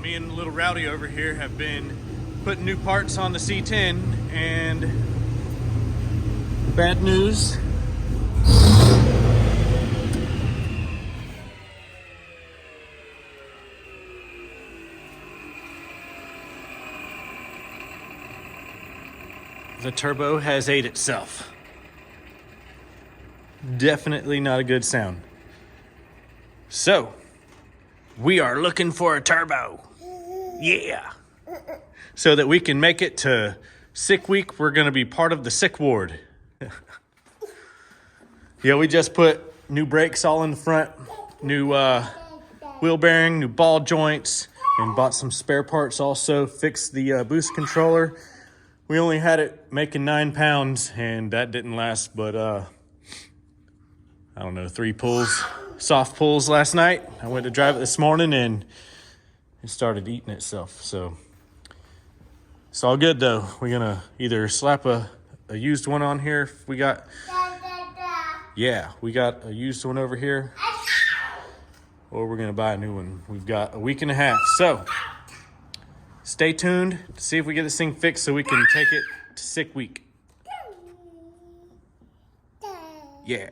Me and little Rowdy over here have been putting new parts on the C10, and bad news. The turbo has ate itself. Definitely not a good sound. So, we are looking for a turbo. Yeah. So that we can make it to sick week. We're going to be part of the sick ward. Yeah, we just put new brakes all in the front, new wheel bearing, new ball joints, and bought some spare parts also. Fixed the boost controller. We only had it making 9 pounds, and that didn't last but, I don't know, 3 pulls, soft pulls last night. I went to drive it this morning, and it started eating itself. So it's all good, though. We're going to either slap a used one on here if we got... Yeah, we got a used one over here, or we're going to buy a new one. We've got a week and a half, so... Stay tuned to see if we get this thing fixed so we can take it to sick week. Yeah.